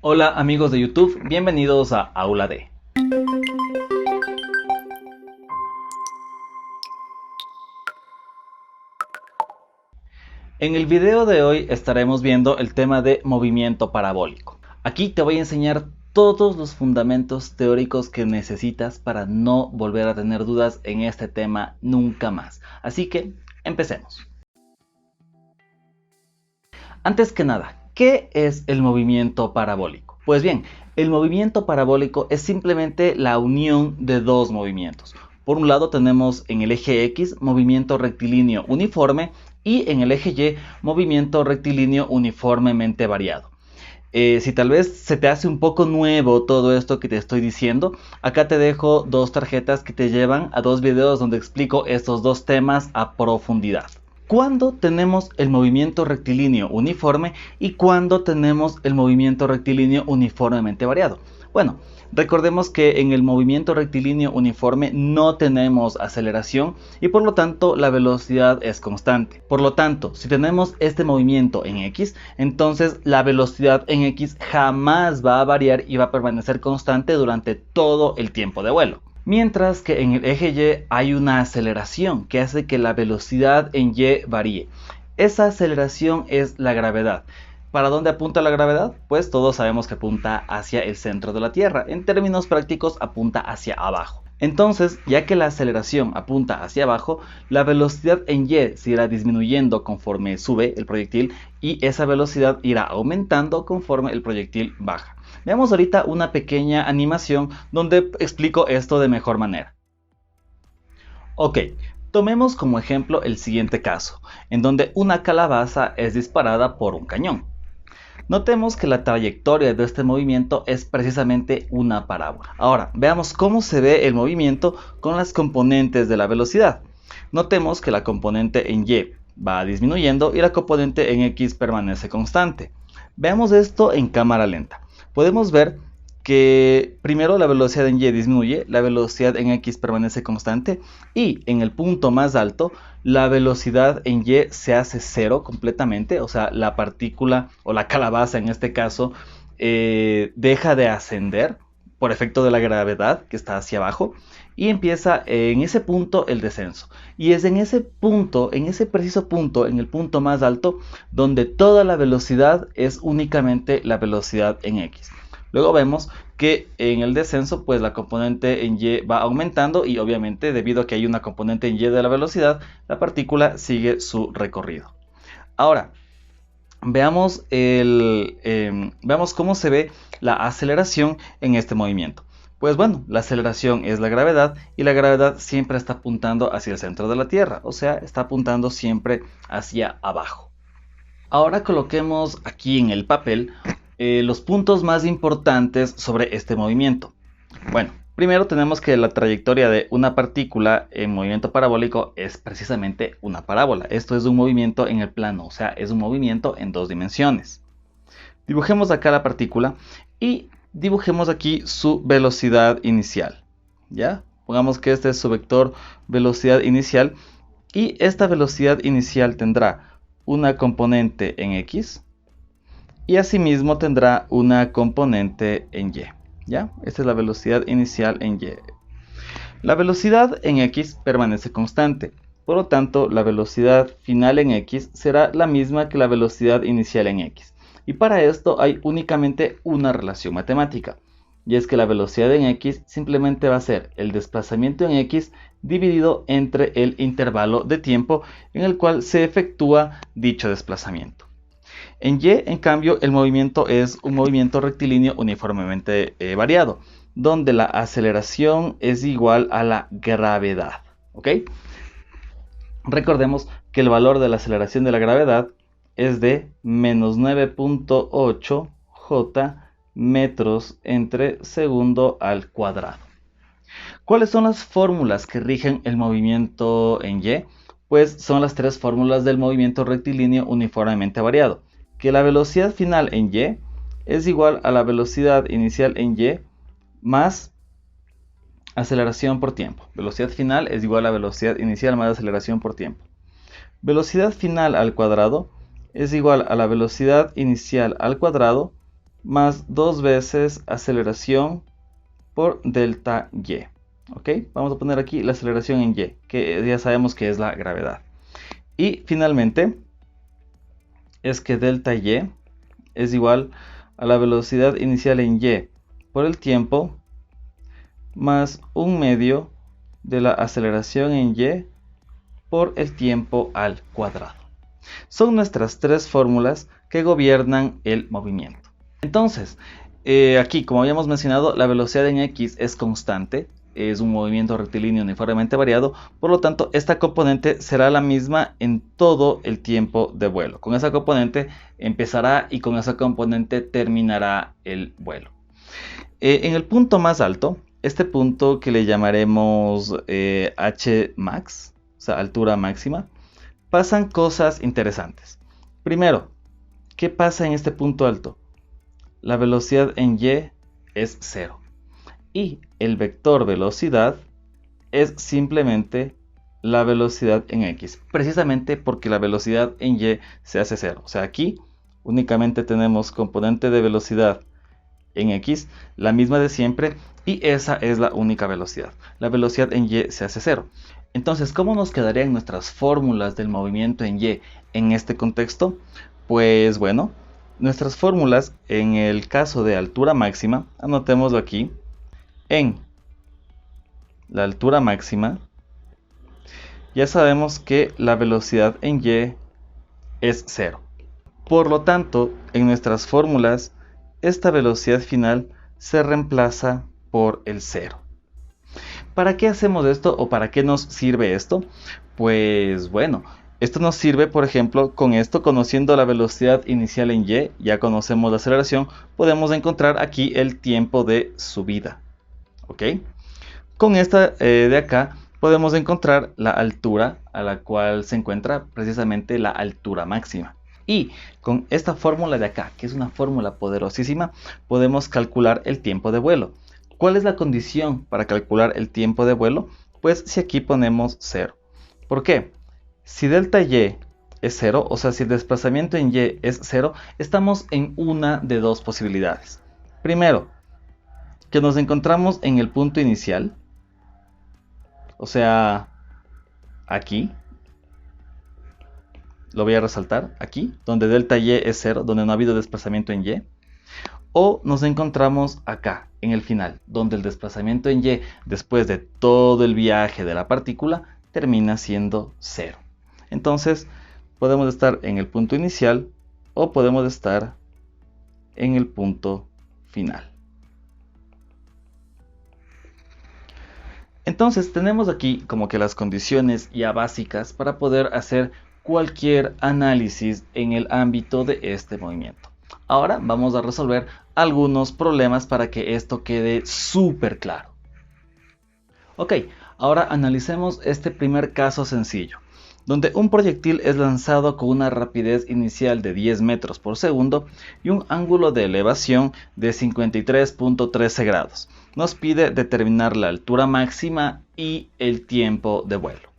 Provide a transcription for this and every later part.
Hola amigos de YouTube, bienvenidos a Aula D. En el video de hoy estaremos viendo el tema de movimiento parabólico. Aquí te voy a enseñar todos los fundamentos teóricos que necesitas para no volver a tener dudas en este tema nunca más. Así que empecemos. Antes que nada, ¿qué es el movimiento parabólico? Pues bien, el movimiento parabólico es simplemente la unión de dos movimientos. Por un lado tenemos en el eje X movimiento rectilíneo uniforme y en el eje Y movimiento rectilíneo uniformemente variado. Si tal vez se te hace un poco nuevo todo esto que te estoy diciendo, acá te dejo dos tarjetas que te llevan a dos videos donde explico estos dos temas a profundidad. ¿Cuándo tenemos el movimiento rectilíneo uniforme y cuándo tenemos el movimiento rectilíneo uniformemente variado? Bueno, recordemos que en el movimiento rectilíneo uniforme no tenemos aceleración y por lo tanto la velocidad es constante. Por lo tanto, si tenemos este movimiento en X, entonces la velocidad en X jamás va a variar y va a permanecer constante durante todo el tiempo de vuelo. Mientras que en el eje Y hay una aceleración que hace que la velocidad en Y varíe. Esa aceleración es la gravedad. ¿Para dónde apunta la gravedad? Pues todos sabemos que apunta hacia el centro de la Tierra. En términos prácticos apunta hacia abajo. Entonces, ya que la aceleración apunta hacia abajo, la velocidad en Y se irá disminuyendo conforme sube el proyectil y esa velocidad irá aumentando conforme el proyectil baja. Veamos ahorita una pequeña animación donde explico esto de mejor manera. Ok, tomemos como ejemplo el siguiente caso, en donde una calabaza es disparada por un cañón. Notemos que la trayectoria de este movimiento es precisamente una parábola. Ahora, veamos cómo se ve el movimiento con las componentes de la velocidad. Notemos que la componente en Y va disminuyendo y la componente en X permanece constante. Veamos esto en cámara lenta. Podemos ver que primero la velocidad en Y disminuye, la velocidad en X permanece constante y en el punto más alto la velocidad en Y se hace cero completamente, o sea, la partícula o la calabaza en este caso deja de ascender por efecto de la gravedad que está hacia abajo y empieza en ese punto el descenso. Y es en ese punto, en ese preciso punto, en el punto más alto, donde toda la velocidad es únicamente la velocidad en X. Luego vemos que en el descenso pues la componente en Y va aumentando y obviamente debido a que hay una componente en Y de la velocidad, la partícula sigue su recorrido. Ahora, veamos cómo se ve la aceleración en este movimiento. Pues bueno, la aceleración es la gravedad y la gravedad siempre está apuntando hacia el centro de la Tierra, o sea, está apuntando siempre hacia abajo. Ahora coloquemos aquí en el papel los puntos más importantes sobre este movimiento. Bueno, primero tenemos que la trayectoria de una partícula en movimiento parabólico es precisamente una parábola. Esto es un movimiento en el plano, o sea, es un movimiento en dos dimensiones. Dibujemos acá la partícula y dibujemos aquí su velocidad inicial. ¿Ya? Pongamos que este es su vector velocidad inicial y esta velocidad inicial tendrá una componente en X y asimismo tendrá una componente en Y. ¿Ya? Esta es la velocidad inicial en Y. La velocidad en X permanece constante, por lo tanto la velocidad final en X será la misma que la velocidad inicial en X. Y para esto hay únicamente una relación matemática, y es que la velocidad en X simplemente va a ser el desplazamiento en X dividido entre el intervalo de tiempo en el cual se efectúa dicho desplazamiento. En Y, en cambio, el movimiento es un movimiento rectilíneo uniformemente variado, donde la aceleración es igual a la gravedad. ¿Ok? Recordemos que el valor de la aceleración de la gravedad es de menos 9.8 J metros entre segundo al cuadrado. ¿Cuáles son las fórmulas que rigen el movimiento en Y? Pues son las tres fórmulas del movimiento rectilíneo uniformemente variado. Que la velocidad final en Y es igual a la velocidad inicial en Y más aceleración por tiempo. Velocidad final es igual a velocidad inicial más aceleración por tiempo. Velocidad final al cuadrado es igual a la velocidad inicial al cuadrado más 2 veces aceleración por delta y. ¿Ok? Vamos a poner aquí la aceleración en y, que ya sabemos que es la gravedad. Y finalmente es que delta y es igual a la velocidad inicial en y por el tiempo más 1/2 de la aceleración en y por el tiempo al cuadrado. Son nuestras tres fórmulas que gobiernan el movimiento. Entonces, aquí, como habíamos mencionado, la velocidad en x es constante, es un movimiento rectilíneo uniformemente variado, por lo tanto, esta componente será la misma en todo el tiempo de vuelo. Con esa componente empezará y con esa componente terminará el vuelo. En el punto más alto, este punto que le llamaremos Hmax, o sea, altura máxima, pasan cosas interesantes. Primero, ¿qué pasa en este punto alto? La velocidad en y es 0. Y el vector velocidad es simplemente la velocidad en x. Precisamente porque la velocidad en y se hace 0. O sea, aquí únicamente tenemos componente de velocidad en x, la misma de siempre, y esa es la única velocidad. La velocidad en y se hace 0. Entonces, ¿cómo nos quedarían nuestras fórmulas del movimiento en y en este contexto? Pues bueno, nuestras fórmulas en el caso de altura máxima, anotémoslo aquí, en la altura máxima, ya sabemos que la velocidad en y es 0. Por lo tanto, en nuestras fórmulas, esta velocidad final se reemplaza por el 0. ¿Para qué hacemos esto o para qué nos sirve esto? Pues bueno, esto nos sirve, por ejemplo, con esto, conociendo la velocidad inicial en y, ya conocemos la aceleración, podemos encontrar aquí el tiempo de subida. ¿Ok? Con esta de acá podemos encontrar la altura a la cual se encuentra precisamente la altura máxima. Y con esta fórmula de acá, que es una fórmula poderosísima, podemos calcular el tiempo de vuelo. ¿Cuál es la condición para calcular el tiempo de vuelo? Pues si aquí ponemos 0. ¿Por qué? Si delta y es 0, o sea, si el desplazamiento en y es 0, estamos en una de dos posibilidades. Primero, que nos encontramos en el punto inicial, o sea, aquí. Lo voy a resaltar aquí, donde delta y es 0, donde no ha habido desplazamiento en y. O nos encontramos acá, en el final, donde el desplazamiento en y, después de todo el viaje de la partícula, termina siendo 0. Entonces, podemos estar en el punto inicial o podemos estar en el punto final. Entonces, tenemos aquí como que las condiciones ya básicas para poder hacer cualquier análisis en el ámbito de este movimiento. Ahora vamos a resolver algunos problemas para que esto quede súper claro. Ok, ahora analicemos este primer caso sencillo, donde un proyectil es lanzado con una rapidez inicial de 10 metros por segundo y un ángulo de elevación de 53.13 grados. Nos pide determinar la altura máxima y el tiempo de vuelo.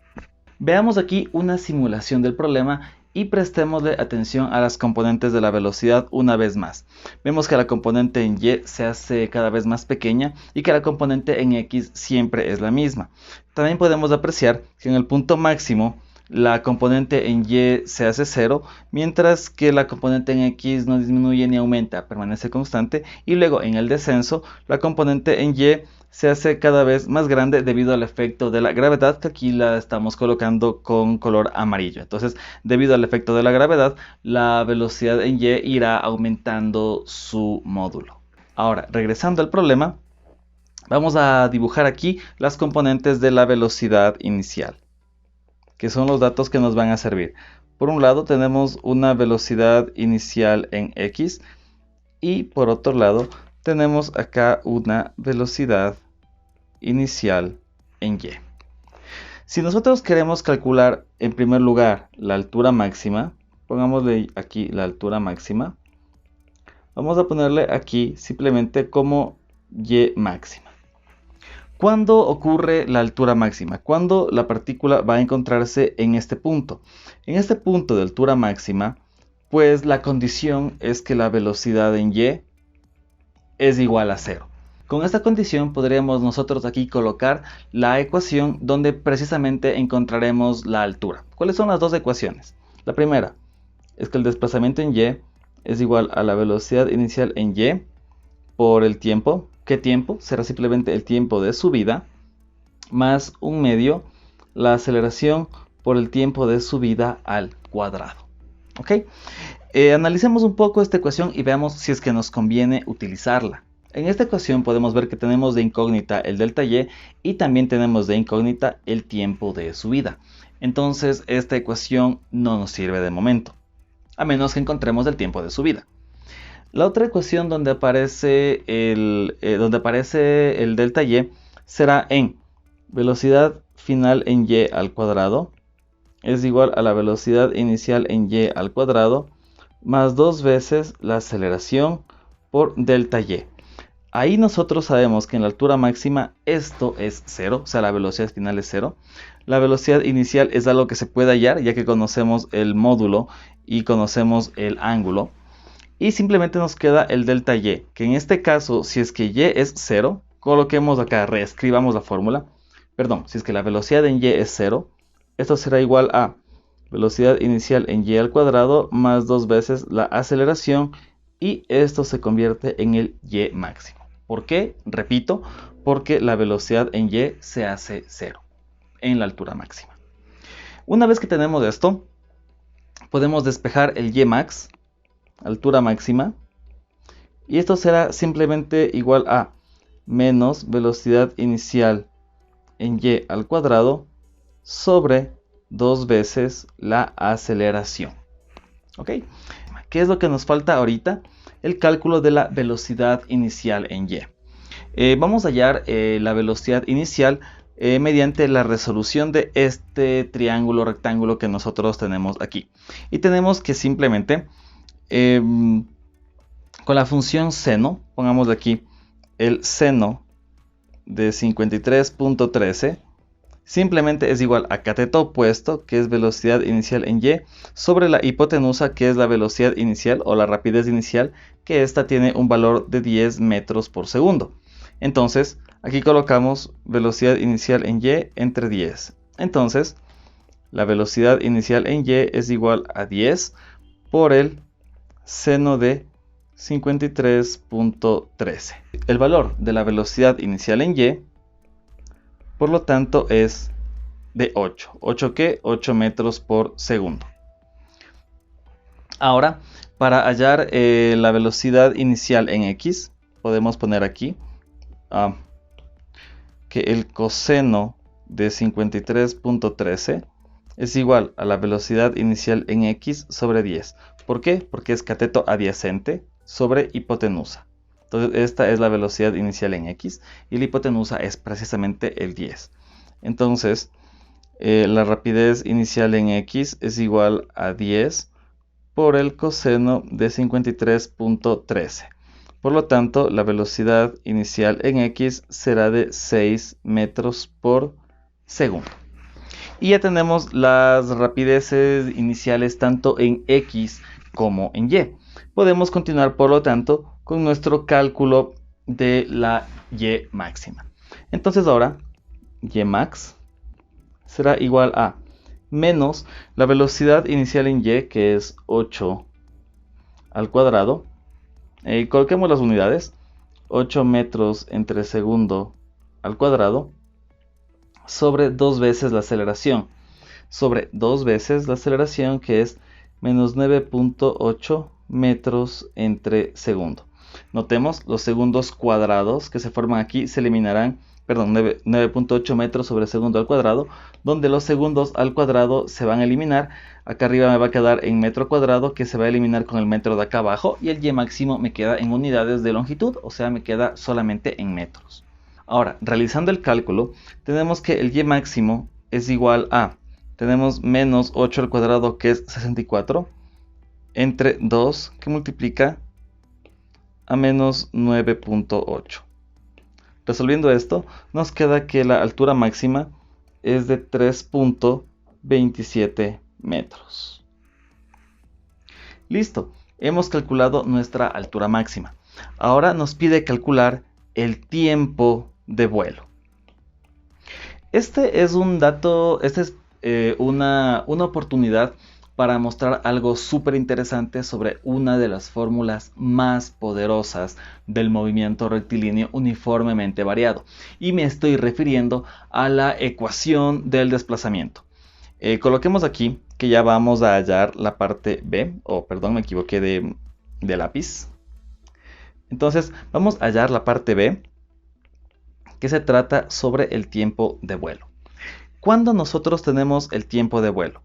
Veamos aquí una simulación del problema y prestémosle atención a las componentes de la velocidad una vez más. Vemos que la componente en y se hace cada vez más pequeña y que la componente en x siempre es la misma. También podemos apreciar que en el punto máximo la componente en y se hace 0, mientras que la componente en x no disminuye ni aumenta, permanece constante, y luego en el descenso la componente en y se hace cada vez más grande debido al efecto de la gravedad, que aquí la estamos colocando con color amarillo. Entonces, debido al efecto de la gravedad, la velocidad en y irá aumentando su módulo. Ahora, regresando al problema, vamos a dibujar aquí las componentes de la velocidad inicial, que son los datos que nos van a servir. Por un lado tenemos una velocidad inicial en x y por otro lado tenemos acá una velocidad inicial en y. Si nosotros queremos calcular en primer lugar la altura máxima, pongámosle aquí la altura máxima, vamos a ponerle aquí simplemente como y máxima. ¿Cuándo ocurre la altura máxima? Cuando la partícula va a encontrarse en este punto. En este punto de altura máxima, pues la condición es que la velocidad en y es igual a 0. Con esta condición podríamos nosotros aquí colocar la ecuación donde precisamente encontraremos la altura. ¿Cuáles son las dos ecuaciones? La primera es que el desplazamiento en y es igual a la velocidad inicial en y por el tiempo. ¿Qué tiempo? Será simplemente el tiempo de subida más 1/2 la aceleración por el tiempo de subida al cuadrado. ¿Ok? Analicemos un poco esta ecuación y veamos si es que nos conviene utilizarla. En esta ecuación podemos ver que tenemos de incógnita el delta y también tenemos de incógnita el tiempo de subida. Entonces esta ecuación no nos sirve de momento, a menos que encontremos el tiempo de subida. La otra ecuación donde aparece el delta y será en velocidad final en y al cuadrado es igual a la velocidad inicial en y al cuadrado más 2 veces la aceleración por delta y. Ahí nosotros sabemos que en la altura máxima esto es 0, o sea, la velocidad final es 0. La velocidad inicial es algo que se puede hallar ya que conocemos el módulo y conocemos el ángulo. Y simplemente nos queda el delta y, que en este caso, si es que y es 0, coloquemos acá, reescribamos la fórmula. Perdón, si es que la velocidad en y es 0, esto será igual a velocidad inicial en y al cuadrado más 2 veces la aceleración y esto se convierte en el y máximo. ¿Por qué? Repito, porque la velocidad en y se hace 0 en la altura máxima. Una vez que tenemos esto, podemos despejar el y max, altura máxima, y esto será simplemente igual a menos velocidad inicial en y al cuadrado sobre 2 veces la aceleración. ¿Ok? ¿Qué es lo que nos falta ahorita? El cálculo de la velocidad inicial en y. Vamos a hallar la velocidad inicial mediante la resolución de este triángulo rectángulo que nosotros tenemos aquí. Y tenemos que simplemente con la función seno, pongamos aquí el seno de 53.13, simplemente es igual a cateto opuesto, que es velocidad inicial en y, sobre la hipotenusa, que es la velocidad inicial o la rapidez inicial, que esta tiene un valor de 10 metros por segundo. Entonces, aquí colocamos velocidad inicial en y entre 10. Entonces, la velocidad inicial en y es igual a 10 por el seno de 53.13. El valor de la velocidad inicial en y, por lo tanto, es de 8. ¿8 qué? 8 metros por segundo. Ahora, para hallar la velocidad inicial en x, podemos poner aquí que el coseno de 53.13 es igual a la velocidad inicial en x sobre 10. ¿Por qué? Porque es cateto adyacente sobre hipotenusa. Entonces esta es la velocidad inicial en x y la hipotenusa es precisamente el 10. Entonces la rapidez inicial en x es igual a 10 por el coseno de 53.13. Por lo tanto, la velocidad inicial en x será de 6 metros por segundo. Y ya tenemos las rapideces iniciales tanto en x como en y. Podemos continuar, por lo tanto, con nuestro cálculo de la y máxima. Entonces ahora, y max será igual a menos la velocidad inicial en y, que es 8 al cuadrado. Coloquemos las unidades, 8 metros entre segundo al cuadrado, sobre 2 veces la aceleración, sobre 2 veces la aceleración, que es menos 9.8 metros entre segundo. Notemos, los segundos cuadrados que se forman aquí se eliminarán, perdón, 9.8 metros sobre segundo al cuadrado, donde los segundos al cuadrado se van a eliminar. Acá arriba me va a quedar en metro cuadrado, que se va a eliminar con el metro de acá abajo, y el y máximo me queda en unidades de longitud, o sea, me queda solamente en metros. Ahora, realizando el cálculo, tenemos que el y máximo es igual a, tenemos menos 8 al cuadrado, que es 64, entre 2, que multiplica a menos 9.8. Resolviendo esto, nos queda que la altura máxima es de 3.27 metros. Listo. Hemos calculado nuestra altura máxima. Ahora nos pide calcular el tiempo de vuelo. Este es un dato, una oportunidad para mostrar algo súper interesante sobre una de las fórmulas más poderosas del movimiento rectilíneo uniformemente variado. Y me estoy refiriendo a la ecuación del desplazamiento. Coloquemos aquí que ya vamos a hallar la parte B, perdón, me equivoqué de lápiz. Entonces vamos a hallar la parte B, que se trata sobre el tiempo de vuelo. ¿Cuándo nosotros tenemos el tiempo de vuelo?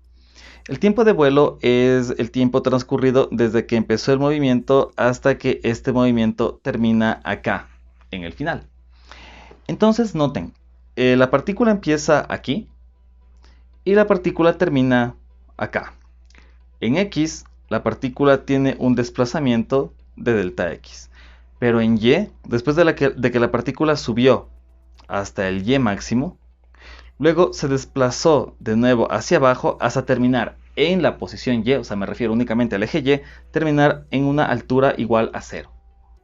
El tiempo de vuelo es el tiempo transcurrido desde que empezó el movimiento hasta que este movimiento termina acá, en el final. Entonces noten, la partícula empieza aquí y la partícula termina acá. En X, la partícula tiene un desplazamiento de delta X. Pero en Y, después de que la partícula subió hasta el Y máximo, luego se desplazó de nuevo hacia abajo hasta terminar en la posición Y, o sea, me refiero únicamente al eje Y, terminar en una altura igual a 0.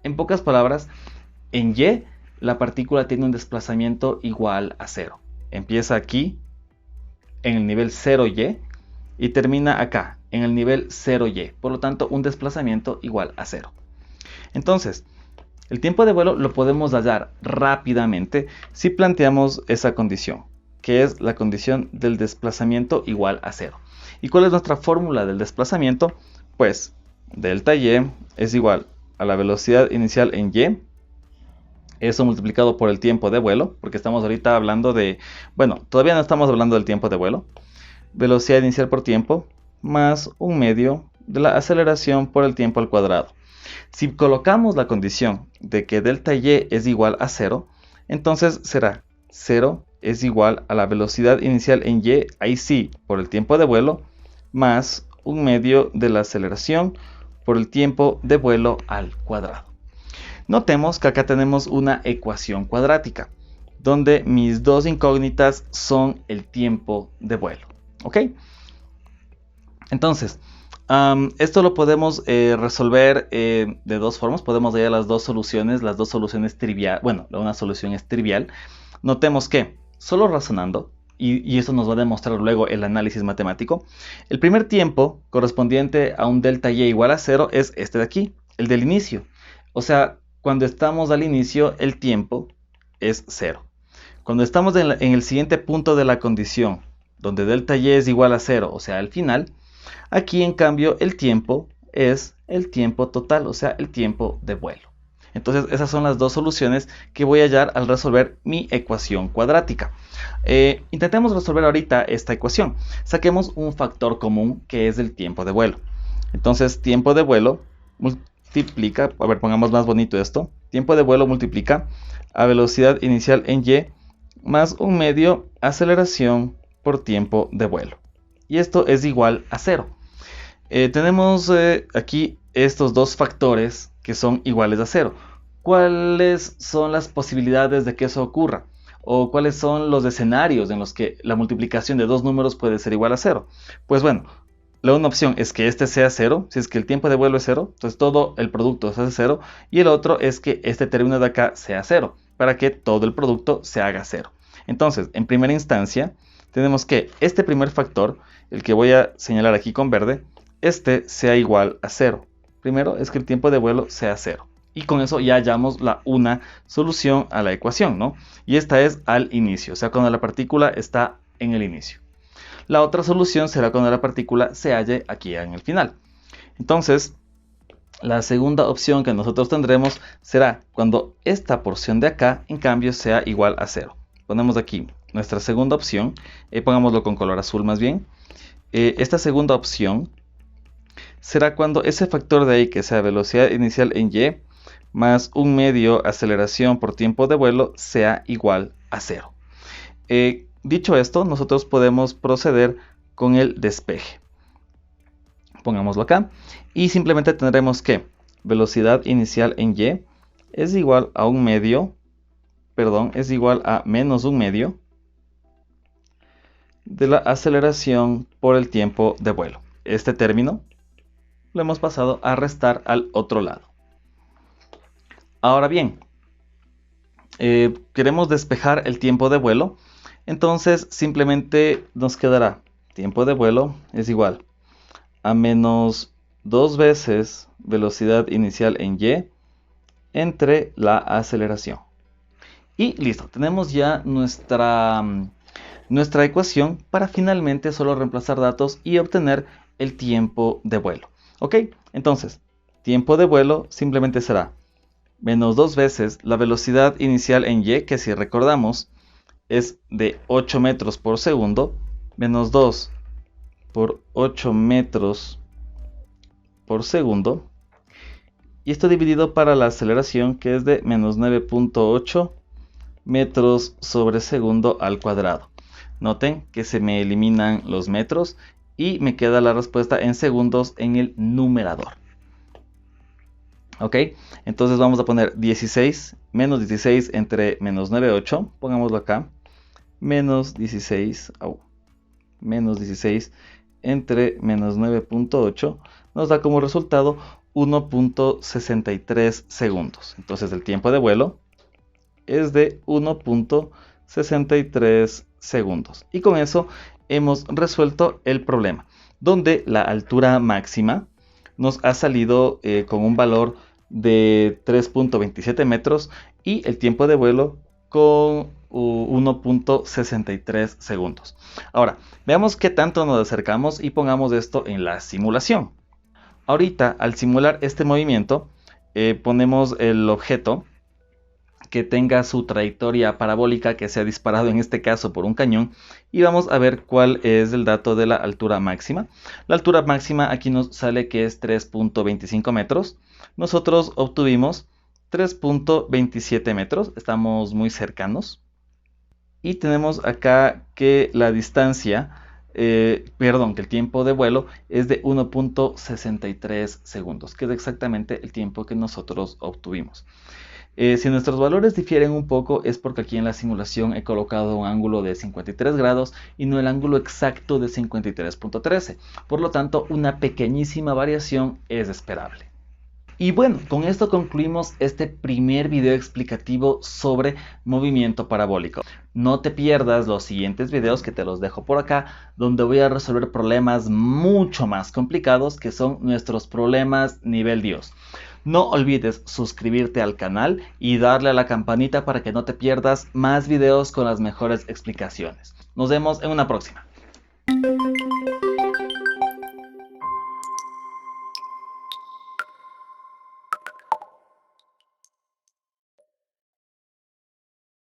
En pocas palabras, en Y, la partícula tiene un desplazamiento igual a 0. Empieza aquí, en el nivel 0Y, y termina acá, en el nivel 0Y. Por lo tanto, un desplazamiento igual a 0. Entonces, el tiempo de vuelo lo podemos hallar rápidamente si planteamos esa condición, que es la condición del desplazamiento igual a 0. ¿Y cuál es nuestra fórmula del desplazamiento? Pues delta Y es igual a la velocidad inicial en Y, eso multiplicado por el tiempo de vuelo, porque estamos ahorita hablando de, bueno, todavía no estamos hablando del tiempo de vuelo, velocidad inicial por tiempo, más un medio de la aceleración por el tiempo al cuadrado. Si colocamos la condición de que delta Y es igual a 0, entonces será 0 es igual a la velocidad inicial en Y, ahí sí, por el tiempo de vuelo, más un medio de la aceleración por el tiempo de vuelo al cuadrado. Notemos que acá tenemos una ecuación cuadrática, donde mis dos incógnitas son el tiempo de vuelo. ¿Ok? Entonces, esto lo podemos resolver de dos formas. Podemos hallar las dos soluciones triviales. Bueno, una solución es trivial. Notemos que, solo razonando, y eso nos va a demostrar luego el análisis matemático, el primer tiempo correspondiente a un delta Y igual a 0 es este de aquí, el del inicio. O sea, cuando estamos al inicio, el tiempo es 0. Cuando estamos en el siguiente punto de la condición, donde delta Y es igual a 0, o sea, al final, aquí en cambio el tiempo es el tiempo total, o sea, el tiempo de vuelo. Entonces esas son las dos soluciones que voy a hallar al resolver mi ecuación cuadrática. Intentemos resolver ahorita esta ecuación. Saquemos un factor común que es el tiempo de vuelo. Entonces tiempo de vuelo multiplica, a ver, pongamos más bonito esto. Tiempo de vuelo multiplica a velocidad inicial en Y más un medio aceleración por tiempo de vuelo. Y esto es igual a 0. Tenemos aquí estos dos factores que son iguales a 0. ¿Cuáles son las posibilidades de que eso ocurra? ¿O cuáles son los escenarios en los que la multiplicación de dos números puede ser igual a 0? Pues bueno, una opción es que este sea 0, si es que el tiempo de vuelo es 0, entonces todo el producto se hace 0, y el otro es que este término de acá sea 0, para que todo el producto se haga 0. Entonces, en primera instancia, tenemos que este primer factor, el que voy a señalar aquí con verde, este sea igual a 0. Primero es que el tiempo de vuelo sea 0. Y con eso ya hallamos una solución a la ecuación, ¿no? Y esta es al inicio, o sea, cuando la partícula está en el inicio. La otra solución será cuando la partícula se halle aquí en el final. Entonces, la segunda opción que nosotros tendremos será cuando esta porción de acá, en cambio, sea igual a 0. Ponemos aquí nuestra segunda opción, pongámoslo con color azul más bien. Esta segunda opción será cuando ese factor de ahí, que sea velocidad inicial en Y, más un medio aceleración por tiempo de vuelo, sea igual a 0. Dicho esto, nosotros podemos proceder con el despeje. Pongámoslo acá. Y simplemente tendremos que velocidad inicial en Y es igual a un medio, es igual a menos un medio de la aceleración por el tiempo de vuelo. Este término lo hemos pasado a restar al otro lado. Ahora bien, queremos despejar el tiempo de vuelo, entonces simplemente nos quedará tiempo de vuelo es igual a menos 2 veces velocidad inicial en y entre la aceleración. Y listo, tenemos ya nuestra ecuación para finalmente solo reemplazar datos y obtener el tiempo de vuelo. ¿Ok? Entonces, tiempo de vuelo simplemente será menos 2 veces la velocidad inicial en y, que si recordamos es de 8 metros por segundo, menos 2 por 8 metros por segundo. Y esto dividido para la aceleración, que es de menos 9.8 metros sobre segundo al cuadrado. Noten que se me eliminan los metros y me queda la respuesta en segundos en el numerador. Ok, entonces vamos a poner 16, menos 16 entre menos 9.8, pongámoslo acá, menos 16, menos 16 entre menos 9.8 nos da como resultado 1.63 segundos. Entonces el tiempo de vuelo es de 1.63 segundos. Y con eso hemos resuelto el problema, donde la altura máxima nos ha salido con un valor de 3.27 metros y el tiempo de vuelo con 1.63 segundos. Ahora, veamos qué tanto nos acercamos y pongamos esto en la simulación. Ahorita, al simular este movimiento, ponemos el objeto que tenga su trayectoria parabólica, que sea disparado en este caso por un cañón, y vamos a ver cuál es el dato de la altura máxima. La altura máxima aquí nos sale que es 3.25 metros. Nosotros obtuvimos 3.27 metros, estamos muy cercanos. Y tenemos acá que la distancia, que el tiempo de vuelo es de 1.63 segundos, que es exactamente el tiempo que nosotros obtuvimos. Si nuestros valores difieren un poco es porque aquí en la simulación he colocado un ángulo de 53 grados y no el ángulo exacto de 53.13. Por lo tanto, una pequeñísima variación es esperable. Y bueno, con esto concluimos este primer video explicativo sobre movimiento parabólico. No te pierdas los siguientes videos, que te los dejo por acá, donde voy a resolver problemas mucho más complicados, que son nuestros problemas nivel Dios. No olvides suscribirte al canal y darle a la campanita para que no te pierdas más videos con las mejores explicaciones. Nos vemos en una próxima.